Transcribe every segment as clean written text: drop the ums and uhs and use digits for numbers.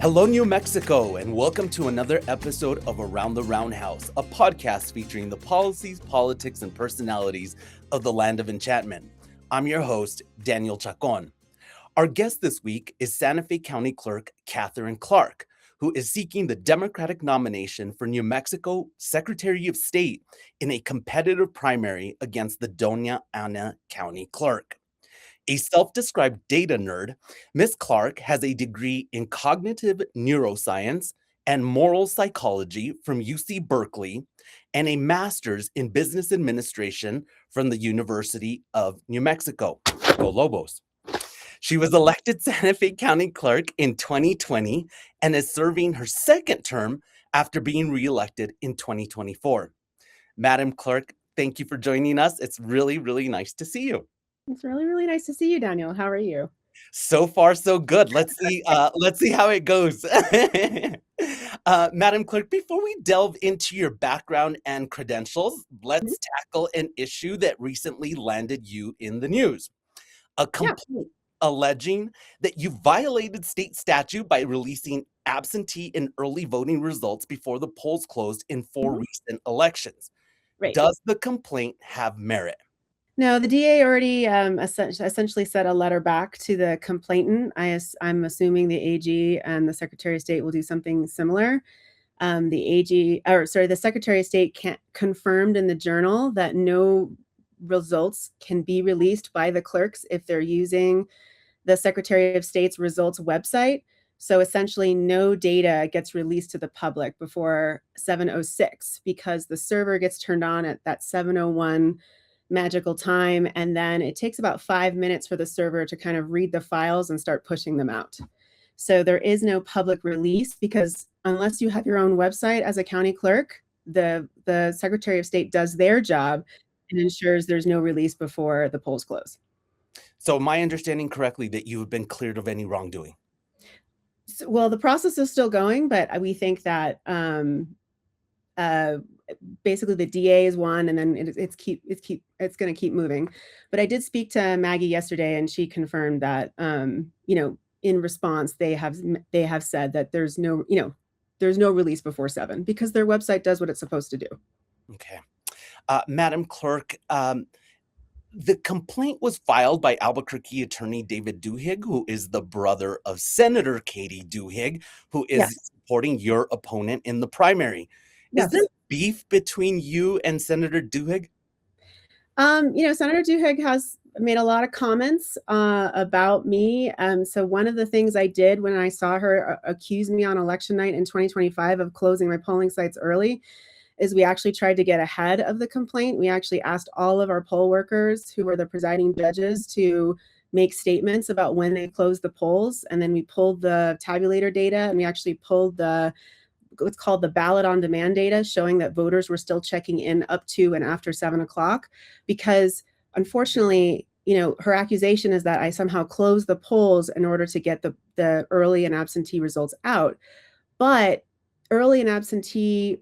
Hello, New Mexico, and welcome to another episode of Around the Roundhouse, a podcast featuring the policies, politics, and personalities of the land of enchantment. I'm your host, Daniel Chacón. Our guest this week is Santa Fe County Clerk Katharine Clark, who is seeking the Democratic nomination for New Mexico Secretary of State in a competitive primary against the Doña County Clerk. A self-described data nerd, Ms. Clark has a degree in cognitive neuroscience and moral psychology from UC Berkeley and a master's in business administration from the University of New Mexico. Go Lobos. She was elected Santa Fe County Clerk in 2020 and is serving her second term after being reelected in 2024. Madam Clerk, thank you for joining us. It's really, really nice to see you. It's really, really nice to see you, Daniel. How are you? So far, so good. Let's see how it goes. Madam Clerk, before we delve into your background and credentials, let's tackle an issue that recently landed you in the news. A complaint alleging that you violated state statute by releasing absentee and early voting results before the polls closed in four recent elections. Right. Does the complaint have merit? No, the DA already essentially sent a letter back to the complainant. I'm assuming the AG and the Secretary of State will do something similar. The Secretary of State confirmed in the Journal that no results can be released by the clerks if they're using the Secretary of State's results website. So essentially no data gets released to the public before 7:06 because the server gets turned on at that 7:01 magical time, and then it takes about 5 minutes for the server to kind of read the files and start pushing them out. So there is no public release because unless you have your own website as a county clerk, the Secretary of State does their job and ensures there's no release before the polls close. So am I understanding correctly that you have been cleared of any wrongdoing? Well, the process is still going, but we think that basically the DA is one, and then it's going to keep moving. But I did speak to Maggie yesterday, and she confirmed that in response they have said that there's no release before 7 because their website does what it's supposed to do. Okay, Madam Clerk, the complaint was filed by Albuquerque attorney David Duhigg, who is the brother of Senator Katie Duhigg, who is supporting your opponent in the primary. Is there beef between you and Senator Duhigg? Senator Duhigg has made a lot of comments about me. So one of the things I did when I saw her accuse me on election night in 2025 of closing my polling sites early is we actually tried to get ahead of the complaint. We actually asked all of our poll workers who were the presiding judges to make statements about when they closed the polls. And then we pulled the tabulator data, and we actually pulled what's called the ballot on demand data, showing that voters were still checking in up to and after 7 o'clock, because unfortunately, her accusation is that I somehow closed the polls in order to get the early and absentee results out. But early and absentee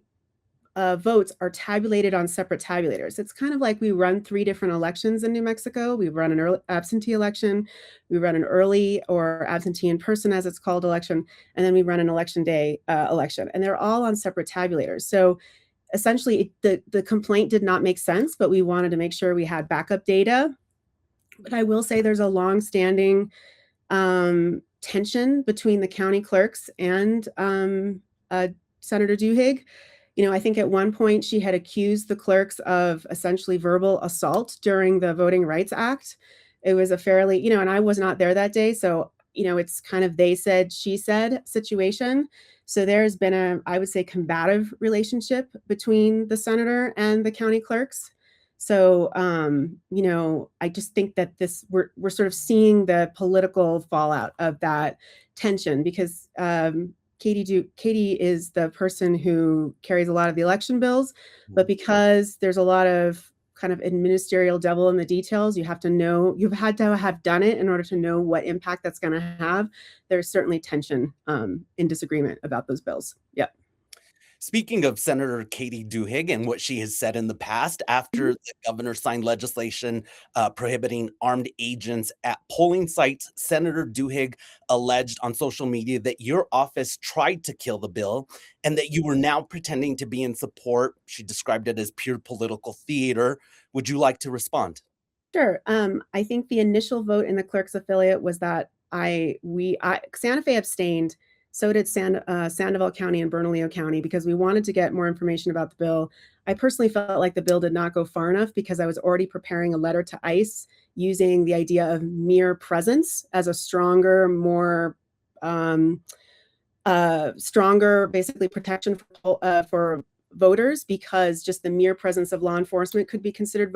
votes are tabulated on separate tabulators. It's kind of like we run 3 different elections in New Mexico. We run an early absentee election, we run an early or absentee in person, as it's called, election, and then we run an election day election. And they're all on separate tabulators. So essentially, the complaint did not make sense, but we wanted to make sure we had backup data. But I will say there's a long-standing tension between the county clerks and Senator Duhigg. I think at one point she had accused the clerks of essentially verbal assault during the Voting Rights Act. It was a fairly, and I was not there that day. So, it's kind of they said, she said situation. So there's been I would say, combative relationship between the senator and the county clerks. So, I just think that we're sort of seeing the political fallout of that tension because Katie is the person who carries a lot of the election bills, but because there's a lot of kind of ministerial devil in the details, you have to know, you've had to have done it in order to know what impact that's going to have. There's certainly tension in disagreement about those bills. Yep. Speaking of Senator Katie Duhigg and what she has said in the past, after Mhm. the governor signed legislation prohibiting armed agents at polling sites, Senator Duhigg alleged on social media that your office tried to kill the bill and that you were now pretending to be in support. She described it as pure political theater. Would you like to respond? Sure. I think the initial vote in the Clerk's affiliate was that Santa Fe abstained. So did Sandoval County and Bernalillo County because we wanted to get more information about the bill. I personally felt like the bill did not go far enough because I was already preparing a letter to ICE using the idea of mere presence as a stronger, more um, stronger, basically protection for voters, because just the mere presence of law enforcement could be considered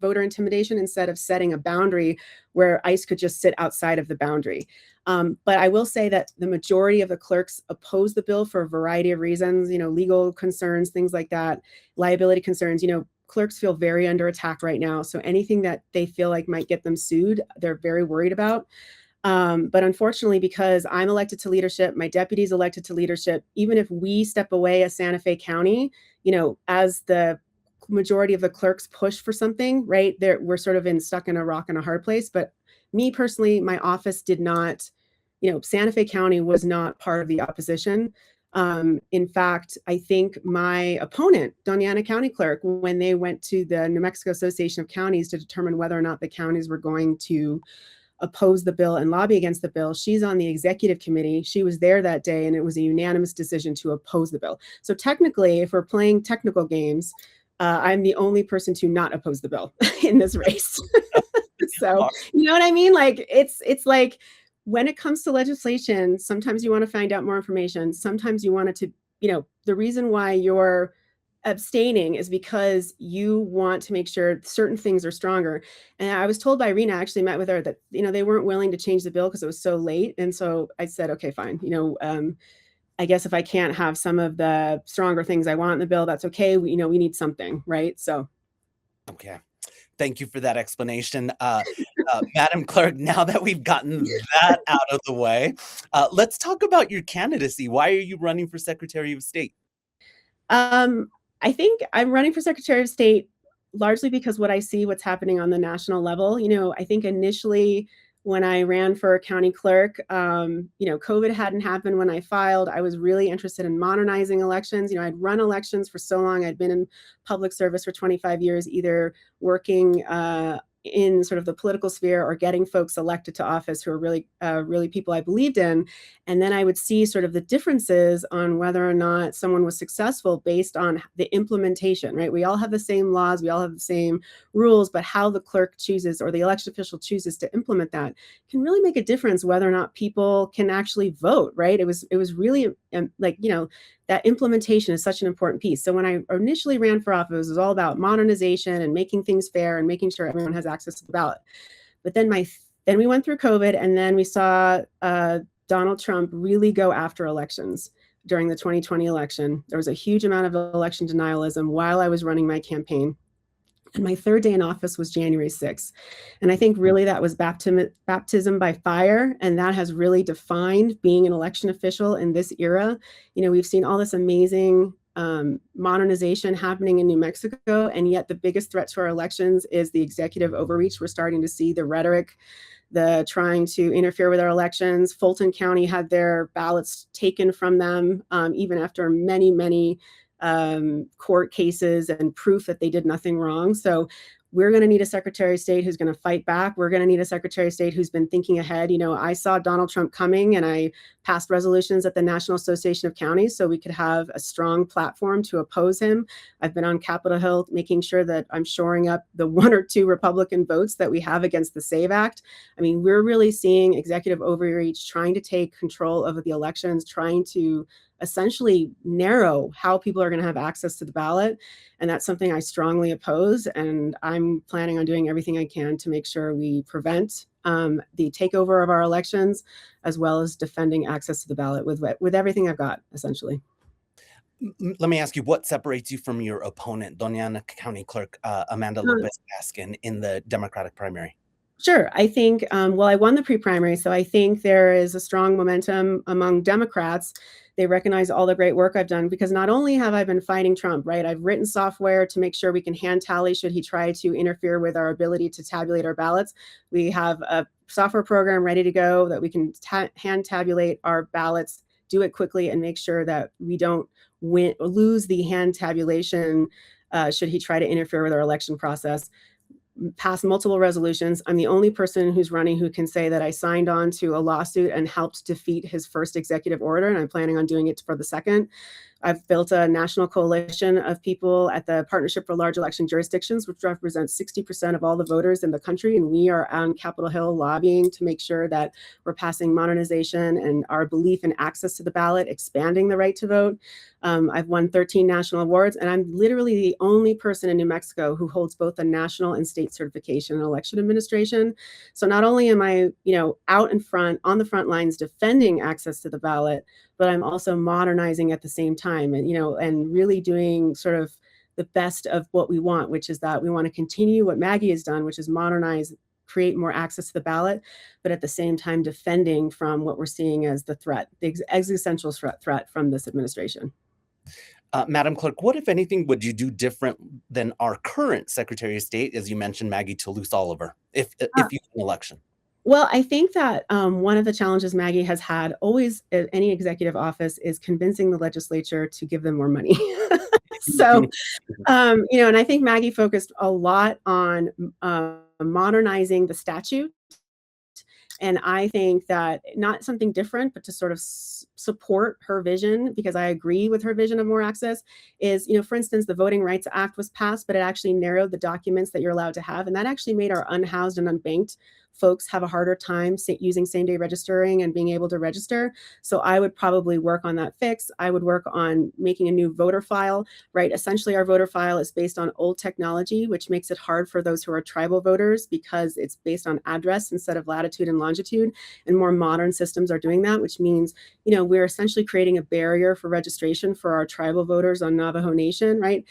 voter intimidation instead of setting a boundary where ICE could just sit outside of the boundary. But I will say that the majority of the clerks oppose the bill for a variety of reasons, legal concerns, things like that, liability concerns. Clerks feel very under attack right now. So anything that they feel like might get them sued, they're very worried about. But unfortunately, because I'm elected to leadership, my deputy's elected to leadership, even if we step away as Santa Fe County, as the majority of the clerks push for something, right, we're sort of stuck in a rock and a hard place. But me personally, my office did not, Santa Fe County was not part of the opposition. In fact, I think my opponent, Doña County Clerk, when they went to the New Mexico Association of Counties to determine whether or not the counties were going to oppose the bill and lobby against the bill, she's on the executive committee. She was there that day, and it was a unanimous decision to oppose the bill. So technically, if we're playing technical games, I'm the only person to not oppose the bill in this race. So, you know what I mean? Like, it's like when it comes to legislation, sometimes you want to find out more information. Sometimes you want it to, the reason why you're abstaining is because you want to make sure certain things are stronger. And I was told by Rena, I actually met with her, that they weren't willing to change the bill because it was so late. And so I said, okay, fine. I guess if I can't have some of the stronger things I want in the bill, that's okay. We need something, right? So Okay. Thank you for that explanation. Madam Clerk, now that we've gotten that out of the way, let's talk about your candidacy. Why are you running for Secretary of State? I think I'm running for Secretary of State largely because what's happening on the national level. I think initially when I ran for county clerk, COVID hadn't happened when I filed. I was really interested in modernizing elections. I'd run elections for so long. I'd been in public service for 25 years, either working in sort of the political sphere or getting folks elected to office who are really people I believed in. And then I would see sort of the differences on whether or not someone was successful based on the implementation, right? We all have the same laws, we all have the same rules, but how the clerk chooses or the election official chooses to implement that can really make a difference whether or not people can actually vote, right? It was really that implementation is such an important piece. So when I initially ran for office, it was all about modernization and making things fair and making sure everyone has access to the ballot. But then we went through COVID, and then we saw Donald Trump really go after elections during the 2020 election. There was a huge amount of election denialism while I was running my campaign. And my third day in office was January 6th. And I think really that was baptism by fire. And that has really defined being an election official in this era. We've seen all this amazing modernization happening in New Mexico. And yet the biggest threat to our elections is the executive overreach. We're starting to see the rhetoric, the trying to interfere with our elections. Fulton County had their ballots taken from them, even after many, many court cases and proof that they did nothing wrong. So we're going to need a Secretary of State who's going to fight back. We're going to need a Secretary of State who's been thinking ahead. I saw Donald Trump coming, and I passed resolutions at the National Association of Counties so we could have a strong platform to oppose him. I've been on Capitol Hill making sure that I'm shoring up the 1 or 2 Republican votes that we have against the SAVE Act. I mean, we're really seeing executive overreach trying to take control of the elections, trying to essentially narrow how people are going to have access to the ballot. And that's something I strongly oppose. And I'm planning on doing everything I can to make sure we prevent the takeover of our elections, as well as defending access to the ballot with everything I've got, essentially. Let me ask you, what separates you from your opponent, Doña County Clerk Amanda López Askin, in the Democratic primary? Sure. I think, I won the pre-primary, so I think there is a strong momentum among Democrats They recognize all the great work I've done, because not only have I been fighting Trump, right? I've written software to make sure we can hand tally should he try to interfere with our ability to tabulate our ballots. We have a software program ready to go that we can hand tabulate our ballots, do it quickly, and make sure that we don't lose the hand tabulation should he try to interfere with our election process. Passed multiple resolutions. I'm the only person who's running who can say that I signed on to a lawsuit and helped defeat his first executive order, and I'm planning on doing it for the second. I've built a national coalition of people at the Partnership for Large Election Jurisdictions, which represents 60% of all the voters in the country. And we are on Capitol Hill lobbying to make sure that we're passing modernization and our belief in access to the ballot, expanding the right to vote. I've won 13 national awards, and I'm literally the only person in New Mexico who holds both a national and state certification in election administration. So not only am I, out in front, on the front lines defending access to the ballot, but I'm also modernizing at the same time, and really doing sort of the best of what we want, which is that we want to continue what Maggie has done, which is modernize, create more access to the ballot, but at the same time defending from what we're seeing as the threat, the existential threat from this administration. Madam Clerk, what, if anything, would you do different than our current Secretary of State, as you mentioned, Maggie Toulouse Oliver, if you win an election? Well, I think that one of the challenges Maggie has had always in any executive office is convincing the legislature to give them more money. So, and I think Maggie focused a lot on modernizing the statute. And I think that not something different, but to sort of support her vision, because I agree with her vision of more access, is, for instance, the Voting Rights Act was passed, but it actually narrowed the documents that you're allowed to have. And that actually made our unhoused and unbanked folks have a harder time using same-day registering and being able to register. So I would probably work on that fix. I would work on making a new voter file, right? Essentially, our voter file is based on old technology, which makes it hard for those who are tribal voters because it's based on address instead of latitude and longitude. And more modern systems are doing that, which means, we're essentially creating a barrier for registration for our tribal voters on Navajo Nation, right?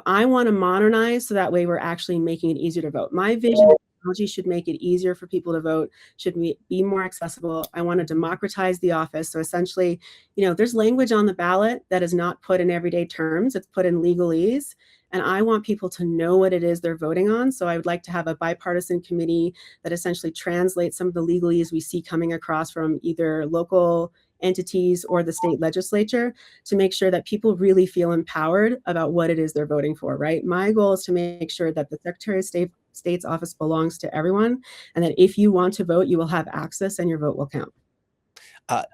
I want to modernize so that way we're actually making it easier to vote. My vision technology should make it easier for people to vote, should be more accessible. I want to democratize the office. So essentially, there's language on the ballot that is not put in everyday terms. It's put in legalese. And I want people to know what it is they're voting on. So I would like to have a bipartisan committee that essentially translates some of the legalese we see coming across from either local entities or the state legislature to make sure that people really feel empowered about what it is they're voting for, right? My goal is to make sure that the Secretary of State's office belongs to everyone, and that if you want to vote, you will have access and your vote will count.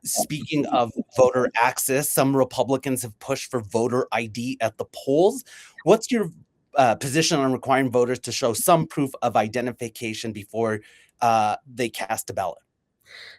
Speaking of voter access, some Republicans have pushed for voter ID at the polls. What's your position on requiring voters to show some proof of identification before they cast a ballot?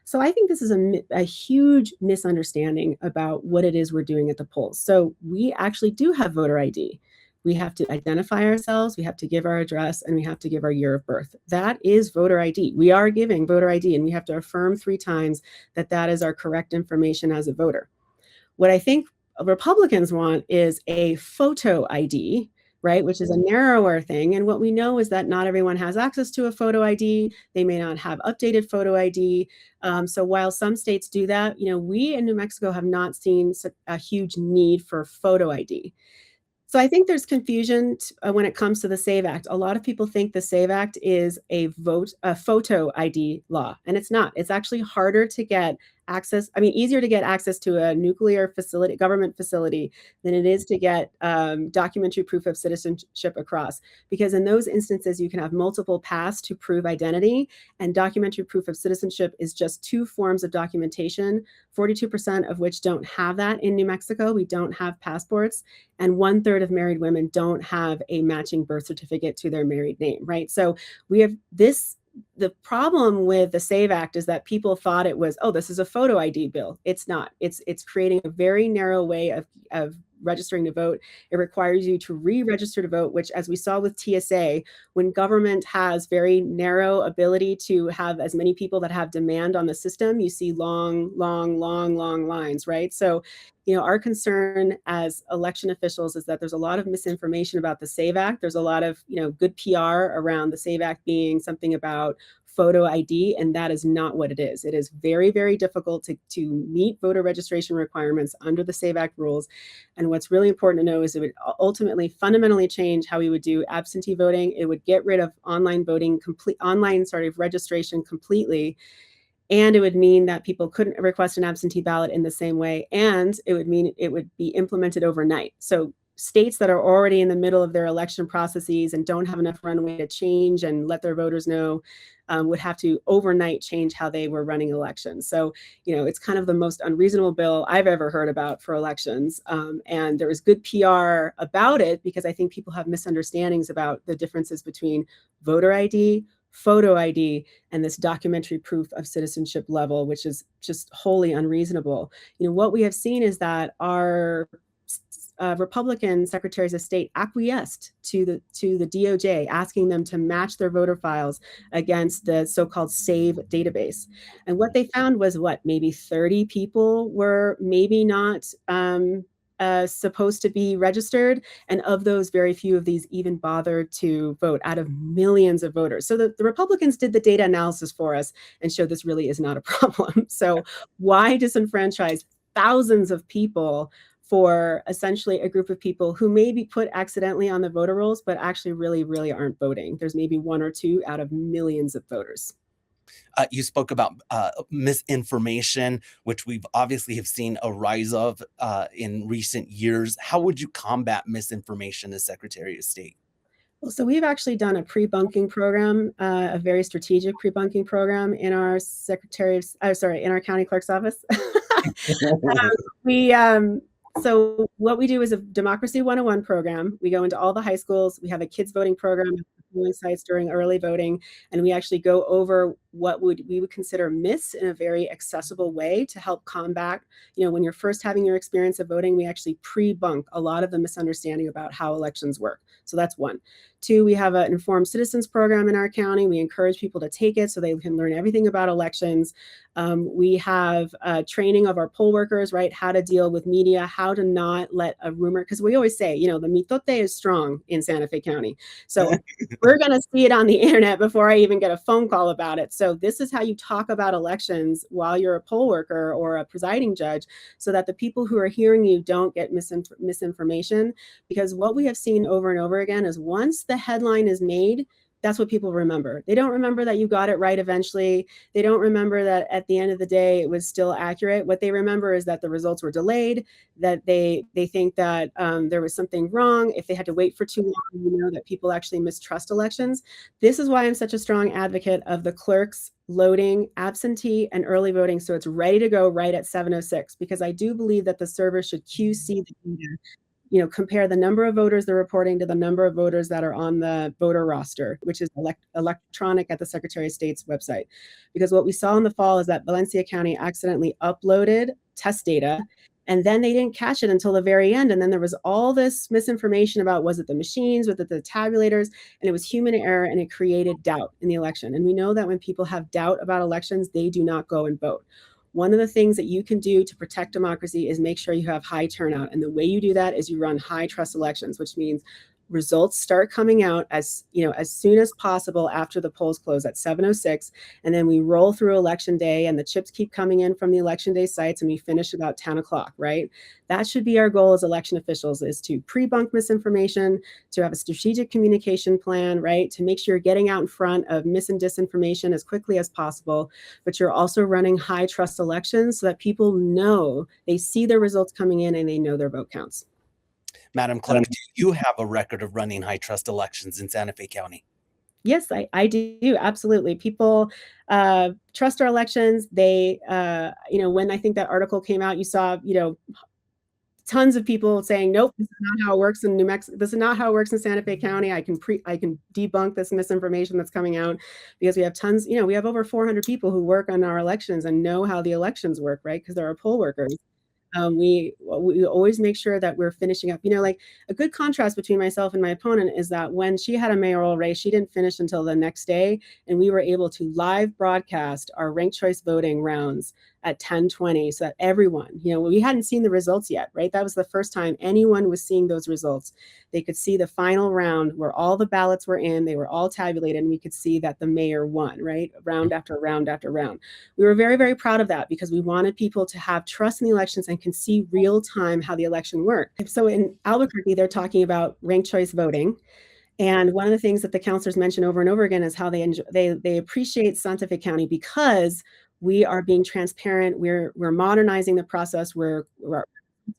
So I think this is a huge misunderstanding about what it is we're doing at the polls. So we actually do have voter ID. We have to identify ourselves, we have to give our address, and we have to give our year of birth. That is voter ID. We are giving voter ID, and we have to affirm 3 times that that is our correct information as a voter. What I think Republicans want is a photo ID, right, which is a narrower thing. And what we know is that not everyone has access to a photo ID. They may not have updated photo ID. So while some states do that, we in New Mexico have not seen a huge need for photo ID. So I think there's confusion when it comes to the SAVE Act. A lot of people think the SAVE Act is a photo ID law, and it's not. It's actually harder to get access. Easier to get access to a nuclear facility, government facility, than it is to get documentary proof of citizenship across. Because in those instances, you can have multiple paths to prove identity, and documentary proof of citizenship is just 2 forms of documentation, 42% of which don't have that in New Mexico. We don't have passports, and 1/3 of married women don't have a matching birth certificate to their married name, right? So we have this. The problem with the SAVE Act is that people thought it was, this is a photo ID bill. It's not. It's creating a very narrow way of registering to vote. It requires you to re-register to vote, which, as we saw with TSA, when government has very narrow ability to have as many people that have demand on the system, you see long lines, right? So, our concern as election officials is that there's a lot of misinformation about the SAVE Act. There's a lot of, good PR around the SAVE Act being something about photo ID, and that is not what it is. It is very, very difficult to meet voter registration requirements under the SAVE Act rules. And what's really important to know is it would ultimately fundamentally change how we would do absentee voting. It would get rid of online voting, registration completely. And it would mean that people couldn't request an absentee ballot in the same way. And it would mean it would be implemented overnight. So states that are already in the middle of their election processes and don't have enough runway to change and let their voters know would have to overnight change how they were running elections. So, it's kind of the most unreasonable bill I've ever heard about for elections. And there was good PR about it because I think people have misunderstandings about the differences between voter ID, photo ID, and this documentary proof of citizenship level, which is just wholly unreasonable. What we have seen is that our Republican secretaries of state acquiesced to the DOJ, asking them to match their voter files against the so-called SAVE database. And what they found was maybe 30 people were maybe not supposed to be registered. And of those, very few of these even bothered to vote out of millions of voters. So the Republicans did the data analysis for us and showed this really is not a problem. So why disenfranchise thousands of people for essentially a group of people who may be put accidentally on the voter rolls, but actually really, really aren't voting? There's maybe one or two out of millions of voters. You spoke about misinformation, which we've obviously have seen a rise of in recent years. How would you combat misinformation as Secretary of State? Well, so we've actually done a pre-bunking program, a very strategic pre-bunking program in our in our county clerk's office. So what we do is a Democracy 101 program. We go into all the high schools. We have a kids voting program at polling sites during early voting, and we actually go over what we would consider myths in a very accessible way to help combat. When you're first having your experience of voting, we actually pre-bunk a lot of the misunderstanding about how elections work. So that's one. Two, we have an informed citizens program in our county. We encourage people to take it so they can learn everything about elections. We have training of our poll workers, right? How to deal with media, how to not let a rumor, because we always say, the mitote is strong in Santa Fe County. So we're going to see it on the internet before I even get a phone call about it. So this is how you talk about elections while you're a poll worker or a presiding judge, so that the people who are hearing you don't get misinformation. Because what we have seen over and over again is once the headline is made, that's what people remember. They don't remember that you got it right eventually. They don't remember that at the end of the day, it was still accurate. What they remember is that the results were delayed, that they think that there was something wrong. If they had to wait for too long, that people actually mistrust elections. This is why I'm such a strong advocate of the clerks loading absentee and early voting so it's ready to go right at 7:06, because I do believe that the server should QC the data. Compare the number of voters they're reporting to the number of voters that are on the voter roster, which is electronic at the Secretary of State's website. Because what we saw in the fall is that Valencia County accidentally uploaded test data, and then they didn't catch it until the very end. And then there was all this misinformation about, was it the machines, was it the tabulators? And it was human error, and it created doubt in the election. And we know that when people have doubt about elections, they do not go and vote. One of the things that you can do to protect democracy is make sure you have high turnout. And the way you do that is you run high trust elections, which means results start coming out as soon as possible after the polls close at 7:06, and then we roll through election day, and the chips keep coming in from the election day sites, and we finish about 10 o'clock, right? That should be our goal as election officials, is to pre-bunk misinformation, to have a strategic communication plan, right? To make sure you're getting out in front of mis and disinformation as quickly as possible, but you're also running high trust elections so that people know, they see their results coming in and they know their vote counts. Madam Clerk, do you have a record of running high trust elections in Santa Fe County? Yes, I do. Absolutely. People trust our elections. They, when I think that article came out, you saw, tons of people saying, nope, this is not how it works in New Mexico. This is not how it works in Santa Fe County. I can debunk this misinformation that's coming out, because we have tons, we have over 400 people who work on our elections and know how the elections work, right? Because there are poll workers. We always make sure that we're finishing up. Like a good contrast between myself and my opponent is that when she had a mayoral race, she didn't finish until the next day, and we were able to live broadcast our ranked choice voting rounds at 10:20 so that everyone, we hadn't seen the results yet, right? That was the first time anyone was seeing those results. They could see the final round where all the ballots were in, they were all tabulated, and we could see that the mayor won, right? Round after round after round. We were very, very proud of that because we wanted people to have trust in the elections and can see real time how the election worked. So in Albuquerque, they're talking about ranked choice voting. And one of the things that the counselors mention over and over again is how they appreciate Santa Fe County because we are being transparent. We're modernizing the process. We're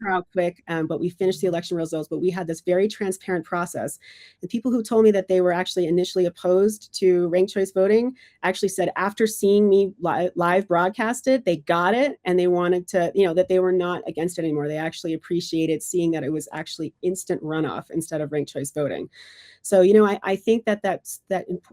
out quick, but we finished the election results. But we had this very transparent process. And people who told me that they were actually initially opposed to ranked choice voting actually said after seeing me live broadcasted, they got it and they wanted to, that they were not against it anymore. They actually appreciated seeing that it was actually instant runoff instead of ranked choice voting. So, I think that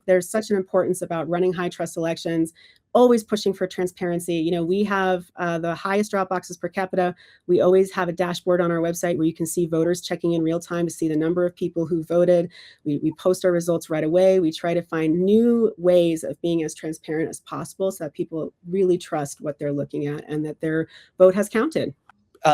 there's such an importance about running high trust elections, always pushing for transparency. We have the highest drop boxes per capita. We always have a dashboard on our website where you can see voters checking in real time to see the number of people who voted. We post our results right away. We try to find new ways of being as transparent as possible so that people really trust what they're looking at and that their vote has counted.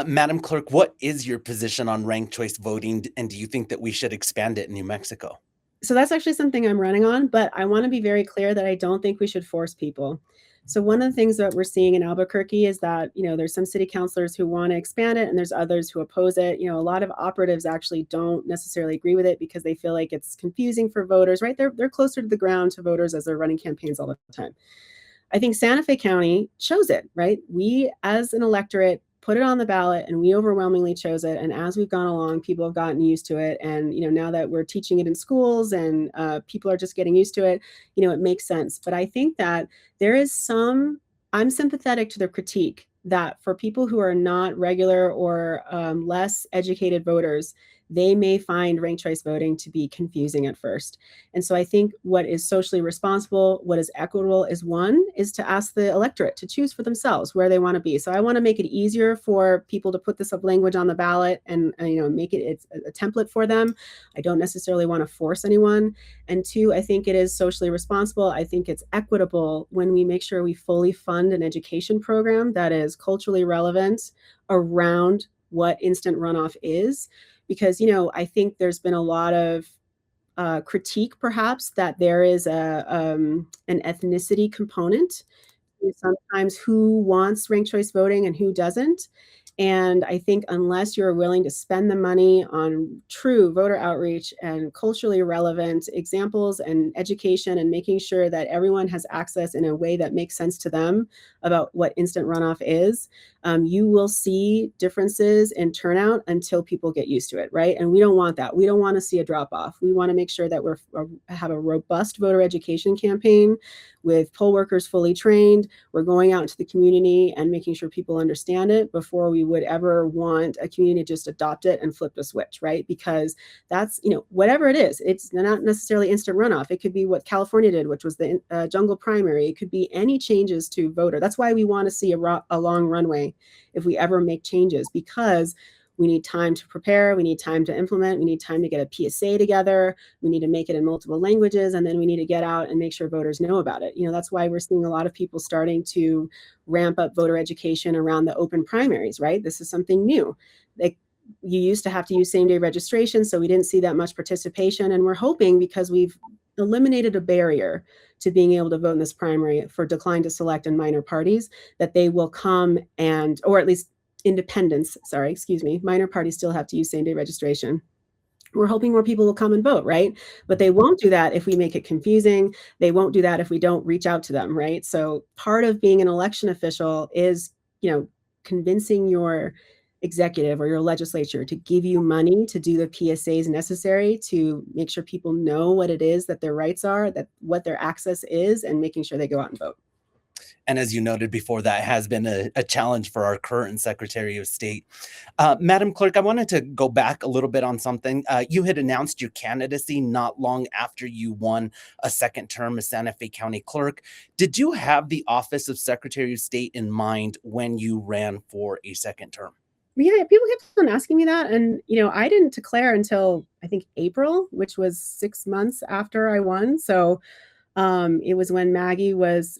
Madam Clerk, what is your position on ranked choice voting, and do you think that we should expand it in New Mexico? So that's actually something I'm running on, but I want to be very clear that I don't think we should force people. So one of the things that we're seeing in Albuquerque is that, there's some city councilors who want to expand it and there's others who oppose it. A lot of operatives actually don't necessarily agree with it because they feel like it's confusing for voters, right? They're closer to the ground to voters as they're running campaigns all the time. I think Santa Fe County chose it, right? We as an electorate put it on the ballot and we overwhelmingly chose it. And as we've gone along, people have gotten used to it. And, now that we're teaching it in schools and people are just getting used to it, it makes sense. But I think that there is I'm sympathetic to the critique that for people who are not regular or less educated voters, they may find ranked choice voting to be confusing at first. And so I think what is socially responsible, what is equitable is to ask the electorate to choose for themselves where they want to be. So I want to make it easier for people to put this up language on the ballot and make it's a template for them. I don't necessarily want to force anyone. And two, I think it is socially responsible. I think it's equitable when we make sure we fully fund an education program that is culturally relevant around what instant runoff is. Because, I think there's been a lot of critique, perhaps, that there is an ethnicity component. Sometimes who wants ranked choice voting and who doesn't. And I think unless you're willing to spend the money on true voter outreach and culturally relevant examples and education and making sure that everyone has access in a way that makes sense to them about what instant runoff is, you will see differences in turnout until people get used to it, right? And we don't want that. We don't want to see a drop off. We want to make sure that we have a robust voter education campaign with poll workers fully trained. We're going out into the community and making sure people understand it before we would ever want a community to just adopt it and flip the switch, right? Because that's, whatever it is, it's not necessarily instant runoff. It could be what California did, which was the jungle primary. It could be any changes to voter. That's why we want to see a long runway if we ever make changes, because we need time to prepare, we need time to implement, we need time to get a PSA together, we need to make it in multiple languages, and then we need to get out and make sure voters know about it. That's why we're seeing a lot of people starting to ramp up voter education around the open primaries, right? This is something new. You used to have to use same-day registration, so we didn't see that much participation, and we're hoping because we've eliminated a barrier to being able to vote in this primary for decline to select and minor parties, that they will come or at least independents, minor parties still have to use same-day registration. We're hoping more people will come and vote, right? But they won't do that if we make it confusing. They won't do that if we don't reach out to them, right? So part of being an election official is, convincing your executive or your legislature to give you money to do the PSAs necessary to make sure people know what it is that their rights are, that what their access is, and making sure they go out and vote. And as you noted before, that has been a challenge for our current Secretary of State. Madam Clerk, I wanted to go back a little bit on something. You had announced your candidacy not long after you won a second term as Santa Fe County Clerk. Did you have the office of Secretary of State in mind when you ran for a second term? Yeah, people kept on asking me that. And, I didn't declare until I think April, which was 6 months after I won. So It was when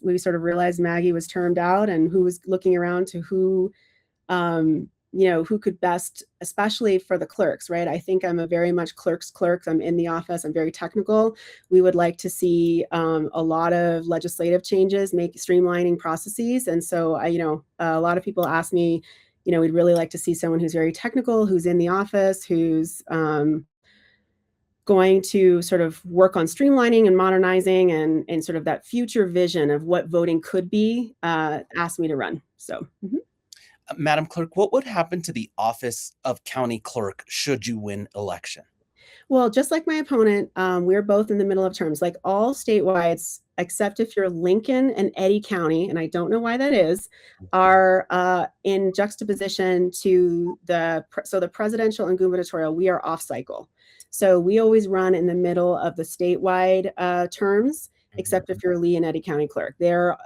we sort of realized Maggie was termed out, and who was looking around to who, who could best, especially for the clerks, right? I think I'm a very much clerk. I'm in the office. I'm very technical. We would like to see a lot of legislative changes, streamlining processes. And so a lot of people ask me, we'd really like to see someone who's very technical, who's in the office, who's going to sort of work on streamlining and modernizing and sort of that future vision of what voting could be, asked me to run. So. Mm-hmm. Madam Clerk, what would happen to the office of county clerk should you win election? Well, just like my opponent, we're both in the middle of terms, like all statewide, except if you're Lincoln and Eddy County, and I don't know why that is, are in juxtaposition to the presidential and gubernatorial. We are off cycle. So we always run in the middle of the statewide terms, except if you're Lee and Eddy County clerk. They are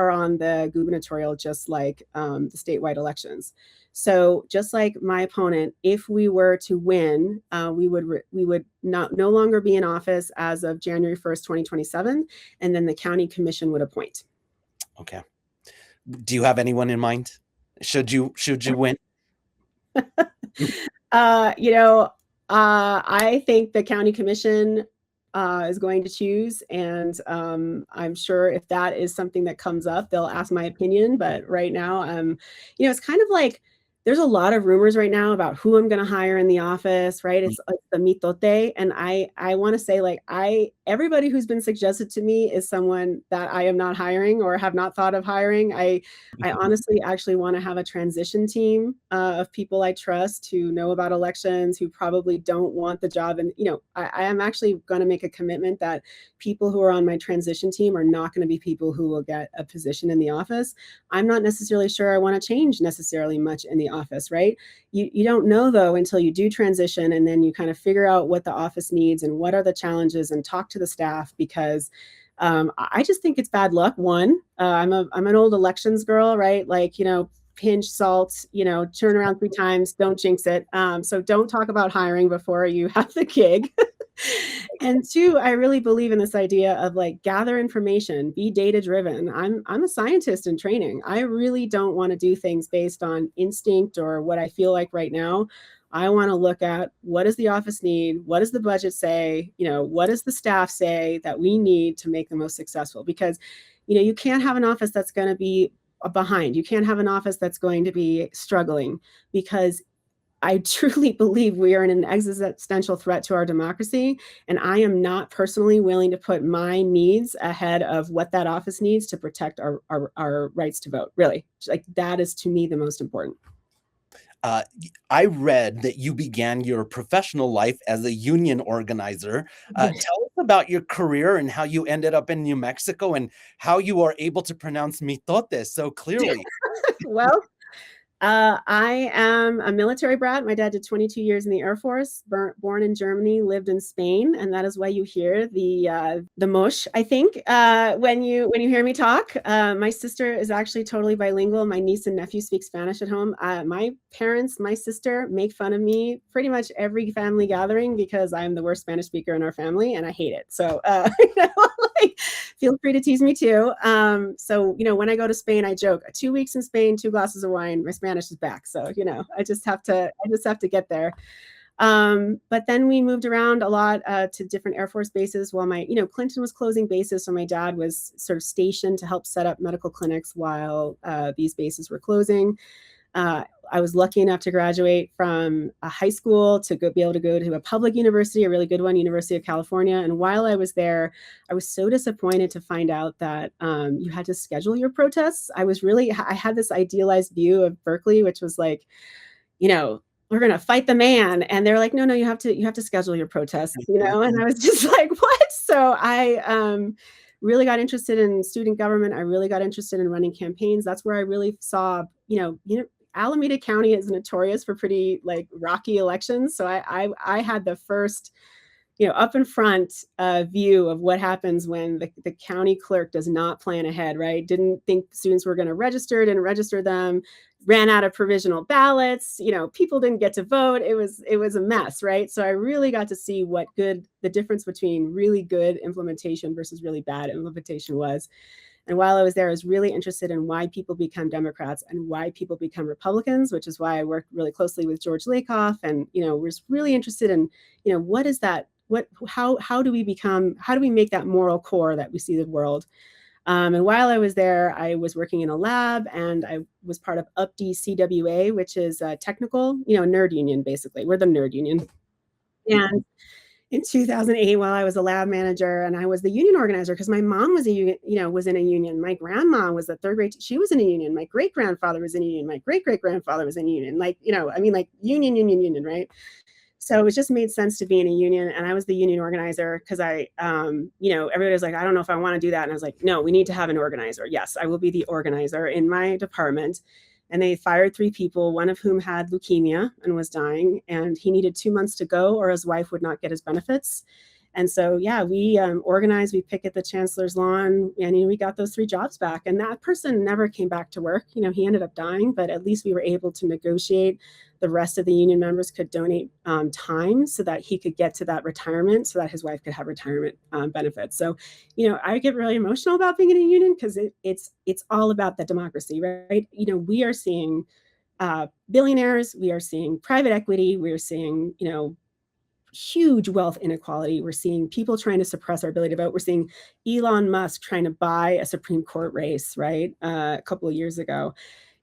on the gubernatorial, just like the statewide elections. So just like my opponent, if we were to win, we would no longer be in office as of January 1st, 2027, and then the county commission would appoint. Okay. Do you have anyone in mind? Should you win? I think the county commission is going to choose, and I'm sure if that is something that comes up, they'll ask my opinion. But right now, it's kind of like there's a lot of rumors right now about who I'm going to hire in the office, right? It's like the mitote, and I want to say, like, everybody who's been suggested to me is someone that I am not hiring or have not thought of hiring. I honestly actually want to have a transition team of people I trust who know about elections, who probably don't want the job. And, I am actually going to make a commitment that people who are on my transition team are not going to be people who will get a position in the office. I'm not necessarily sure I want to change necessarily much in the office, right? You don't know, though, until you do transition, and then you kind of figure out what the office needs and what are the challenges, and talk to the staff, because I just think it's bad luck. One, I'm an old elections girl, right? Like, pinch salt, turn around 3 times, don't jinx it. So don't talk about hiring before you have the gig. And 2, I really believe in this idea of, like, gather information, be data driven. I'm a scientist in training. I really don't want to do things based on instinct or what I feel like right now. I want to look at, what does the office need? What does the budget say? What does the staff say that we need to make the most successful? Because, you can't have an office that's going to be behind. You can't have an office that's going to be struggling, because I truly believe we are in an existential threat to our democracy. And I am not personally willing to put my needs ahead of what that office needs to protect our rights to vote. Really, like, that is, to me, the most important. I read that you began your professional life as a union organizer. Tell us about your career and how you ended up in New Mexico, and how you are able to pronounce mitote so clearly. Well, I am a military brat. My dad did 22 years in the Air Force, born in Germany, lived in Spain. And that is why you hear the mosh, I think, when you hear me talk. My sister is actually totally bilingual. My niece and nephew speak Spanish at home. My parents, my sister, make fun of me pretty much every family gathering, because I'm the worst Spanish speaker in our family, and I hate it. So, like, feel free to tease me too. So, when I go to Spain, I joke, 2 weeks in Spain, 2 glasses of wine, my Spanish is back. So, I just have to get there. But then we moved around a lot to different Air Force bases while Clinton was closing bases. So my dad was sort of stationed to help set up medical clinics while these bases were closing. I was lucky enough to graduate from a high school to be able to go to a public university, a really good one, University of California. And while I was there, I was so disappointed to find out that you had to schedule your protests. I had this idealized view of Berkeley, which was like, we're going to fight the man. And they're like, no, you have to schedule your protests, and I was just like, what? So I really got interested in student government. I really got interested in running campaigns. That's where I really saw, Alameda County is notorious for pretty, like, rocky elections. So I had the first up in front view of what happens when the county clerk does not plan ahead, right? Didn't think students were going to register, didn't register them, ran out of provisional ballots, people didn't get to vote. It was a mess, right? So I really got to see the difference between really good implementation versus really bad implementation was. And while I was there, I was really interested in why people become Democrats and why people become Republicans, which is why I worked really closely with George Lakoff, and was really interested in what is that, how do we make that moral core that we see the world. And while I was there, I was working in a lab, and I was part of UPD CWA, which is a technical, nerd union. Basically, we're the nerd union. And in 2008, while I was a lab manager, and I was the union organizer, because my mom was was in a union. My grandma was a third grade. She was in a union. My great grandfather was in a union. My great great grandfather was in a union. Union, right? So it just made sense to be in a union, and I was the union organizer because everybody was like, I don't know if I want to do that, and I was like, no, we need to have an organizer. Yes, I will be the organizer in my department. And they fired 3 people, one of whom had leukemia and was dying, and he needed 2 months to go or his wife would not get his benefits. And so, we organized, we picket the chancellor's lawn, and we got those 3 jobs back. And that person never came back to work. He ended up dying, but at least we were able to negotiate. The rest of the union members could donate time so that he could get to that retirement, so that his wife could have retirement benefits. So, I get really emotional about being in a union because it's all about the democracy, right? We are seeing billionaires, we are seeing private equity, we are seeing, huge wealth inequality. We're seeing people trying to suppress our ability to vote. We're seeing Elon Musk trying to buy a Supreme Court race, right? A couple of years ago.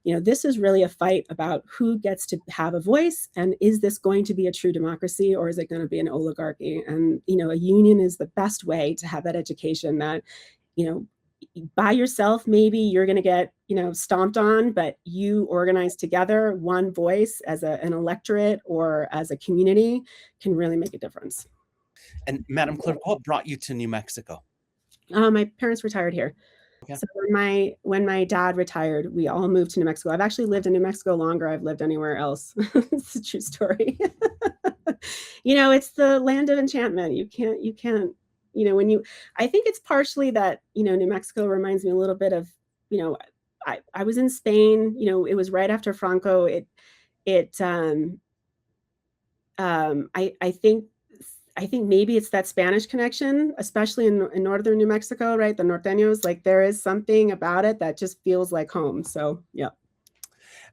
This is really a fight about who gets to have a voice, and is this going to be a true democracy, or is it going to be an oligarchy? And, a union is the best way to have that education that, by yourself, maybe you're going to get, stomped on, but you organize together, one voice as an electorate or as a community can really make a difference. And Madam Clerk, what brought you to New Mexico? My parents retired here. Okay. So when my dad retired, we all moved to New Mexico. I've actually lived in New Mexico longer I've lived anywhere else. It's a true story. It's the land of enchantment. You can't, I think it's partially that, New Mexico reminds me a little bit of, I was in Spain, it was right after Franco. I think maybe it's that Spanish connection, especially in northern New Mexico, right? The norteños, like there is something about it that just feels like home. So, yeah.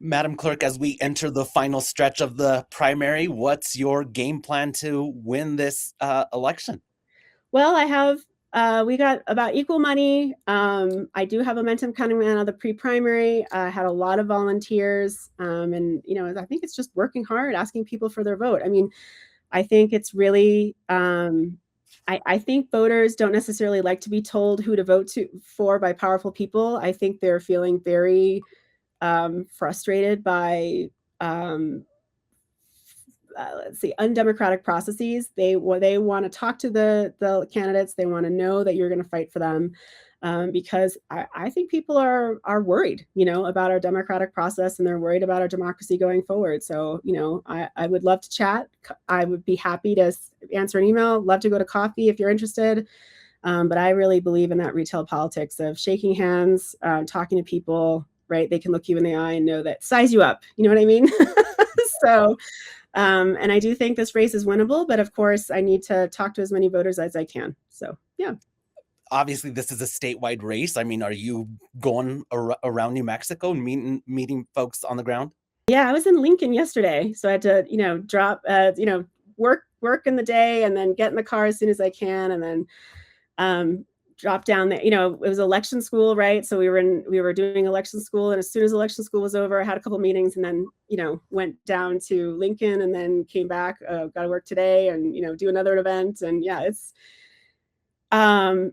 Madam Clerk, as we enter the final stretch of the primary, what's your game plan to win this election? Well, we got about equal money. I do have momentum coming out of the pre-primary. I had a lot of volunteers, and I think it's just working hard, asking people for their vote. I mean, I think it's really, I think voters don't necessarily like to be told who to vote for by powerful people. I think they're feeling very frustrated by, undemocratic processes. They want to talk to the candidates. They want to know that you're going to fight for them. Because I think people are worried, about our democratic process, and they're worried about our democracy going forward. So, I would love to chat. I would be happy to answer an email, love to go to coffee if you're interested. But I really believe in that retail politics of shaking hands, talking to people, right? They can look you in the eye and know that, size you up. You know what I mean? So, and I do think this race is winnable, but of course I need to talk to as many voters as I can. So, yeah. Obviously, this is a statewide race. I mean, are you going around New Mexico and meeting folks on the ground? Yeah, I was in Lincoln yesterday, so I had to, drop, work in the day, and then get in the car as soon as I can, and then drop down there. It was election school, right? So we were doing election school, and as soon as election school was over, I had a couple meetings, and then went down to Lincoln, and then came back. Got to work today, and do another event, and yeah, it's. I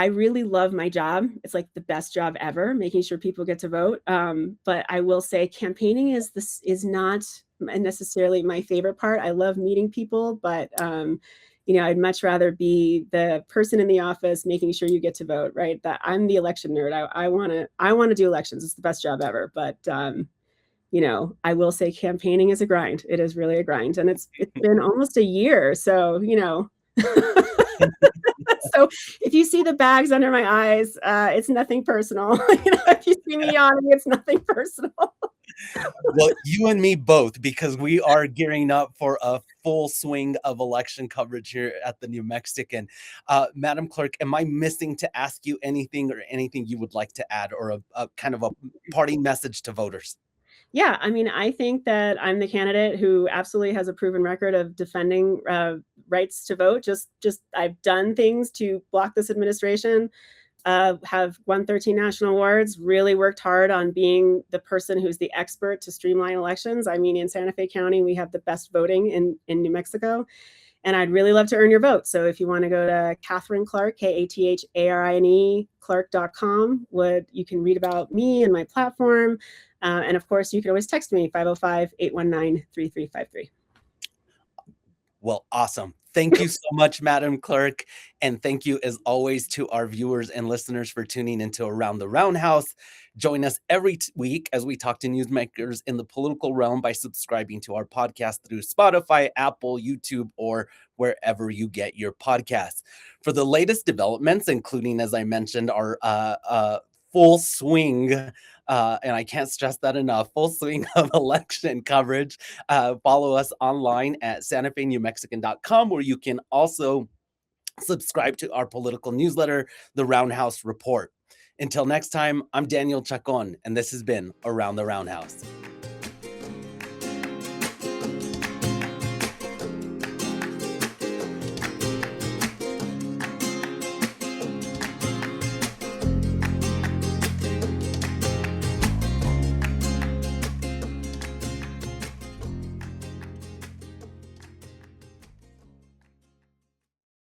really love my job. It's like the best job ever, making sure people get to vote. But I will say campaigning is not necessarily my favorite part. I love meeting people, but I'd much rather be the person in the office making sure you get to vote, right? That I'm the election nerd. I want to do elections. It's the best job ever. But I will say campaigning is a grind. It is really a grind. And it's been almost a year. So, so if you see the bags under my eyes, it's nothing personal. If you see me yawning, it's nothing personal. Well, you and me both, because we are gearing up for a full swing of election coverage here at the New Mexican. Madam Clerk, am I missing to ask you anything or anything you would like to add, or a kind of a party message to voters? Yeah, I mean, I think that I'm the candidate who absolutely has a proven record of defending rights to vote. Just I've done things to block this administration. Have won 13 national awards, really worked hard on being the person who's the expert to streamline elections. I mean, in Santa Fe County, we have the best voting in New Mexico. And I'd really love to earn your vote. So if you want to go to Katharine Clark, Katharine, Clark.com, you can read about me and my platform. And of course, you can always text me, 505-819-3353. Well, awesome. Thank you so much, Madam Clerk. And thank you, as always, to our viewers and listeners for tuning into Around the Roundhouse. Join us every week as we talk to newsmakers in the political realm by subscribing to our podcast through Spotify, Apple, YouTube, or wherever you get your podcasts. For the latest developments, including, as I mentioned, our full swing, and I can't stress that enough, full swing of election coverage. Follow us online at SantaFeNewMexican.com, where you can also subscribe to our political newsletter, The Roundhouse Report. Until next time, I'm Daniel Chacón, and this has been Around the Roundhouse.